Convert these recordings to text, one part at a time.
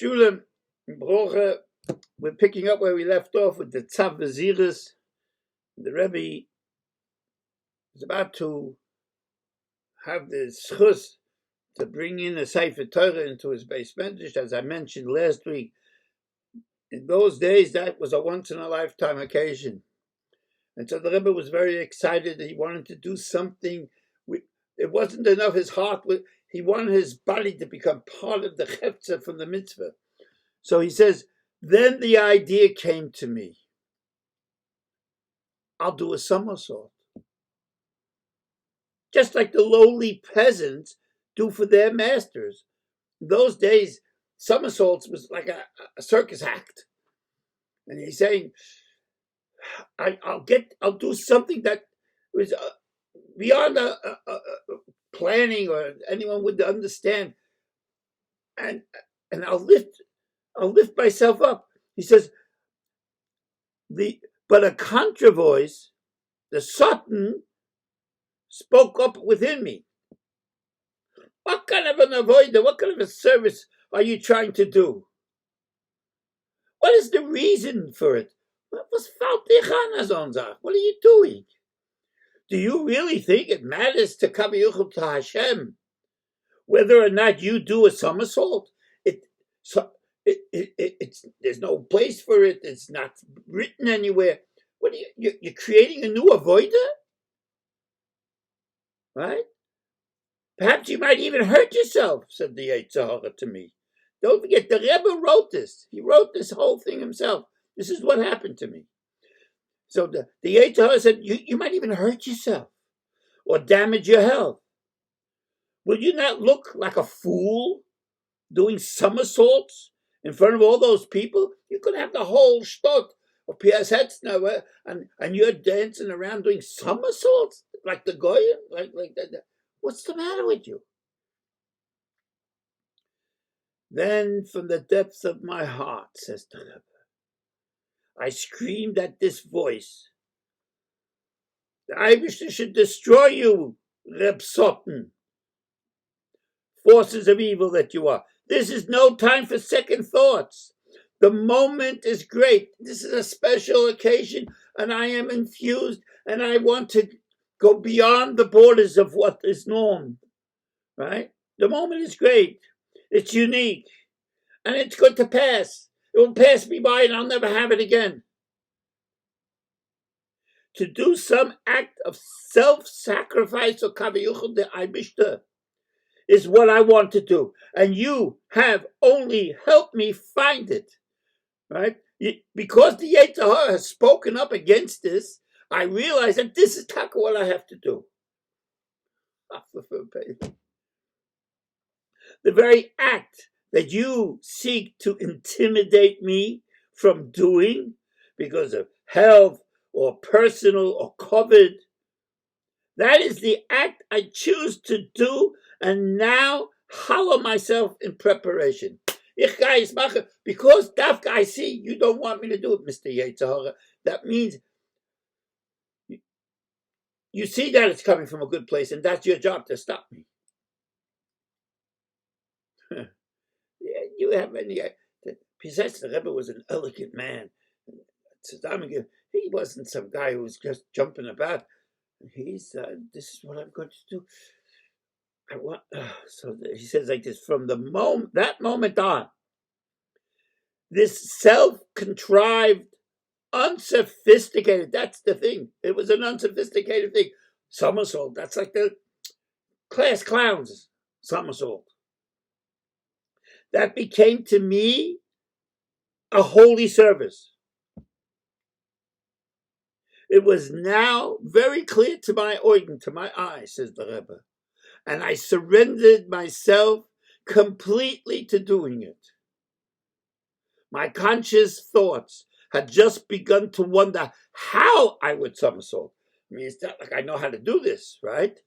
Shiurim, Brocha, we're picking up where we left off with the Tzav Vziruz. The Rebbe is about to have the schus to bring in a sefer Torah into his beis medrash. As I mentioned last week, in those days that was a once-in-a-lifetime occasion. And so the Rebbe was very excited that he wanted to do something. It wasn't enough his heart. He wanted his body to become part of the chefza from the mitzvah. So he says, then the idea came to me. I'll do a somersault. Just like the lowly peasants do for their masters. In those days, somersaults was like a circus act. And he's saying, I'll do something that was beyond planning or anyone would understand. And I'll lift myself up. He says, but a contra voice, the Satan, spoke up within me. What kind of an avoider, what kind of a service are you trying to do? What is the reason for it? What are you doing? Do you really think it matters to Kaviyuchel to Hashem whether or not you do a somersault? There's no place for it. It's not written anywhere. What are you're creating a new avoider? Right? Perhaps you might even hurt yourself, said the Yetzer Hara to me. Don't forget, the Rebbe wrote this. He wrote this whole thing himself. This is what happened to me. So the Yetzer Hara said, you might even hurt yourself or damage your health. Will you not look like a fool doing somersaults in front of all those people? You could have the whole shtot of Piasezno and you're dancing around doing somersaults like the Goyim, like that. What's the matter with you? Then from the depths of my heart, says the Rebbe, I screamed at this voice. The Eibishter should destroy you, Reb Sotten, forces of evil that you are. This is no time for second thoughts. The moment is great. This is a special occasion, and I am infused, and I want to go beyond the borders of what is norm. Right? The moment is great. It's unique, and it's going to pass. It will pass me by, and I'll never have it again. To do some act of self-sacrifice or kaviyuchel de Eibishter is what I want to do, and you have only helped me find it. Right? Because the Yetzer Hara has spoken up against this, I realize that this is what I have to do. The very act that you seek to intimidate me from doing because of health or personal or COVID, that is the act I choose to do, and now hollow myself in preparation. Because Dafka, I see you don't want me to do it, Mr. Yetzer Hara. That means you see that it's coming from a good place, and that's your job to stop me. You have any idea? Piasezno Rebbe was an elegant man. He wasn't some guy who was just jumping about. This is what I'm going to do. So he says like this, from that moment on, this self-contrived, unsophisticated, that's the thing. It was an unsophisticated thing. Somersault, that's like the class clowns, somersault. That became to me a holy service. It was now very clear to my organ, to my eye, says the Rebbe, and I surrendered myself completely to doing it. My conscious thoughts had just begun to wonder how I would somersault. I mean, it's not like I know how to do this, right?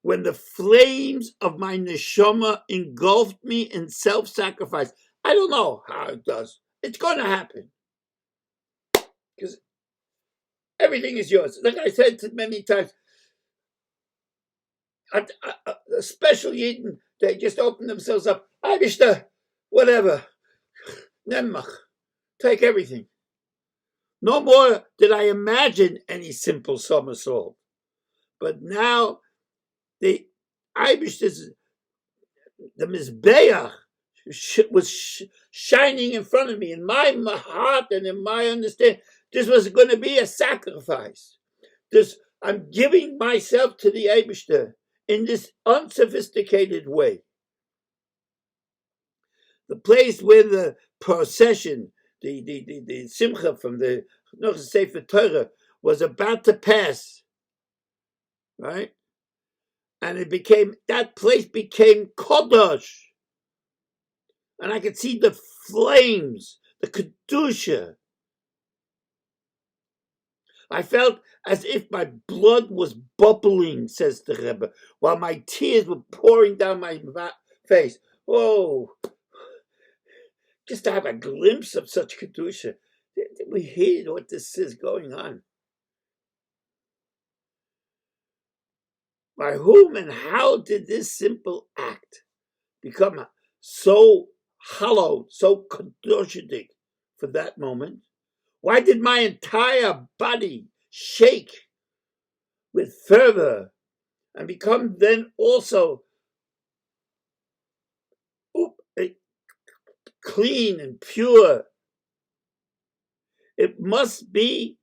When the flames of my neshama engulfed me in self-sacrifice. I don't know how it does. It's going to happen. Because everything is yours. Like I said many times, a special Yidden, they just open themselves up. Eibishter, whatever. Nemmach. Take everything. No more did I imagine any simple somersault. But now the Mizbeach was shining in front of me, in my heart and in my understanding. This was going to be a sacrifice. I'm giving myself to the Eibishter in this unsophisticated way. The place where the procession, the simcha from the sefer Torah was about to pass, right? And that place became Kodesh. And I could see the flames, the Kedusha. I felt as if my blood was bubbling, says the Rebbe, while my tears were pouring down my face. Oh, just to have a glimpse of such Kedusha. Did we hear what this is going on? By whom and how did this simple act become so hallowed, so Kedushic for that moment? Why did my entire body shake with fervor and become then also clean and pure? It must be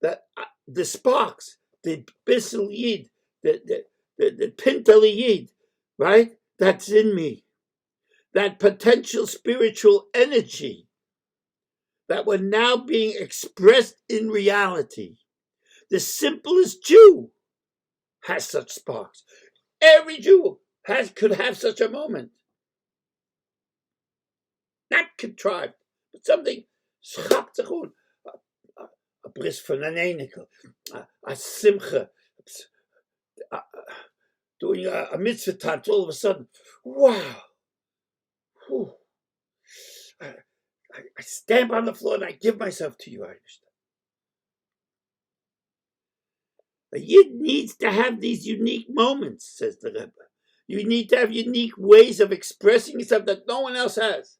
that the sparks, the Bissel Yid, the Pintel Yid, right? That's in me. That potential spiritual energy that were now being expressed in reality. The simplest Jew has such sparks. Every Jew could have such a moment. Not contrived, but something a bris von an enikel, a simcha, doing a mitzvah tat, all of a sudden, wow. Whew. I stamp on the floor and I give myself to you, Aish. A Yid needs to have these unique moments, says the Rebbe. You need to have unique ways of expressing yourself that no one else has.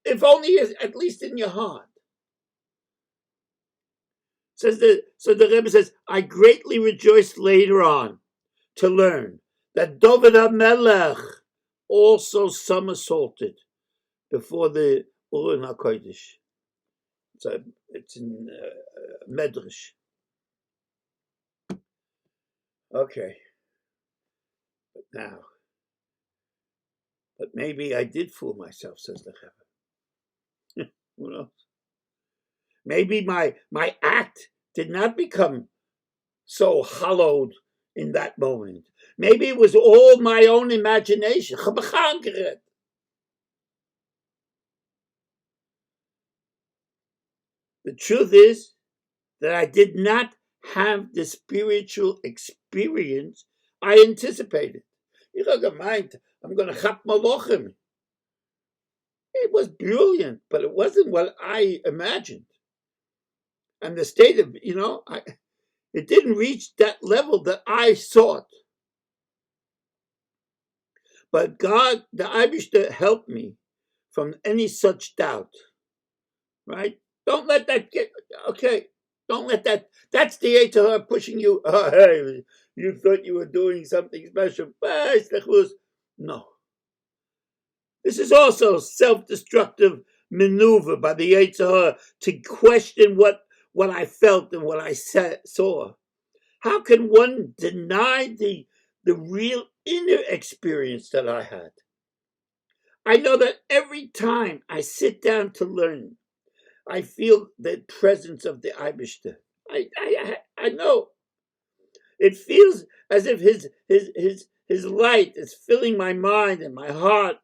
If only at least in your heart. So the Rebbe says, I greatly rejoiced later on to learn that David HaMelech also somersaulted before the Urim HaKodesh. So it's in Medrash. Okay. But maybe I did fool myself, says the Rebbe. Who knows? Maybe my act did not become so hallowed in that moment. Maybe it was all my own imagination. The truth is that I did not have the spiritual experience I anticipated. Ich habe gemeint, I'm going to chap malachim. It was brilliant, but it wasn't what I imagined. And the state of, it didn't reach that level that I sought. But God, the Eibishter, helped me from any such doubt. Right? Don't let that get, okay. Don't let that's the Eitzah pushing you. Oh, hey, you thought you were doing something special. No. This is also self-destructive maneuver by the Eitzah to question what I felt and what I saw. How can one deny the real inner experience that I had? I know that every time I sit down to learn, I feel the presence of the Eibishter. I know. It feels as if his light is filling my mind and my heart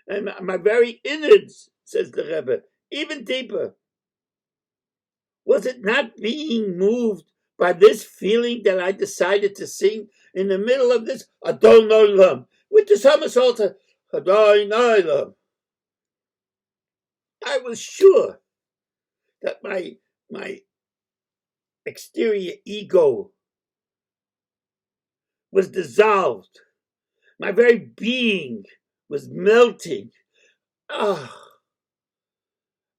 and my very innards, says the Rebbe, even deeper. Was it not being moved by this feeling that I decided to sing in the middle of this Adon Olam with the Somersault Adon Olam? I was sure that my exterior ego was dissolved. My very being was melting.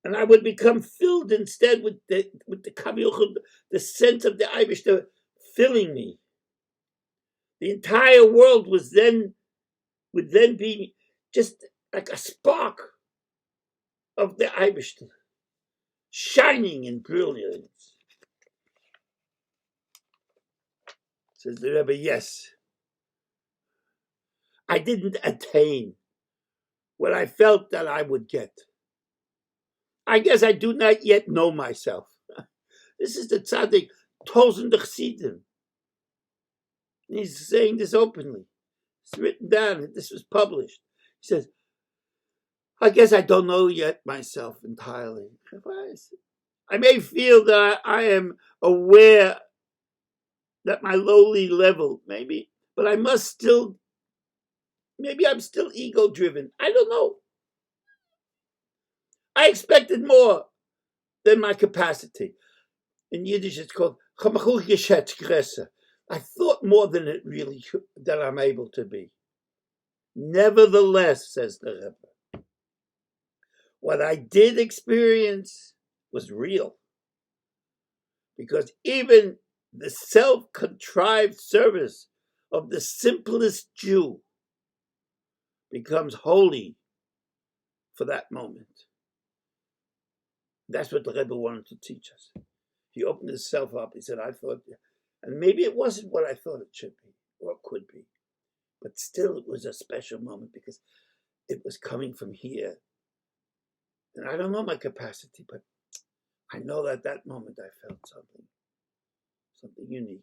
And I would become filled instead with the kaviyuchel, the sense of the Eibishter filling me. The entire world would then be just like a spark of the Eibishter, shining in brilliance. Says the Rebbe, yes, I didn't attain what I felt that I would get. I guess I do not yet know myself. This is the tzaddik, tausend Chassidim. He's saying this openly. It's written down. This was published. He says, I guess I don't know yet myself entirely. I may feel that I am aware that my lowly level, maybe, but I must still, maybe I'm still ego-driven. I don't know. I expected more than my capacity. In Yiddish, it's called I thought more than it really that I'm able to be. Nevertheless, says the Rebbe, what I did experience was real. Because even the self-contrived service of the simplest Jew becomes holy for that moment. That's what the Rebbe wanted to teach us. He opened himself up. He said, I thought, and maybe it wasn't what I thought it should be or could be, but still it was a special moment because it was coming from here. And I don't know my capacity, but I know that that moment I felt something unique.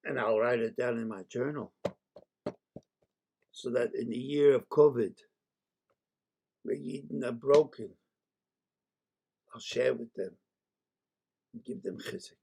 And I'll write it down in my journal so that in the year of COVID, where Yidden are broken, I'll share with them and give them chizuk.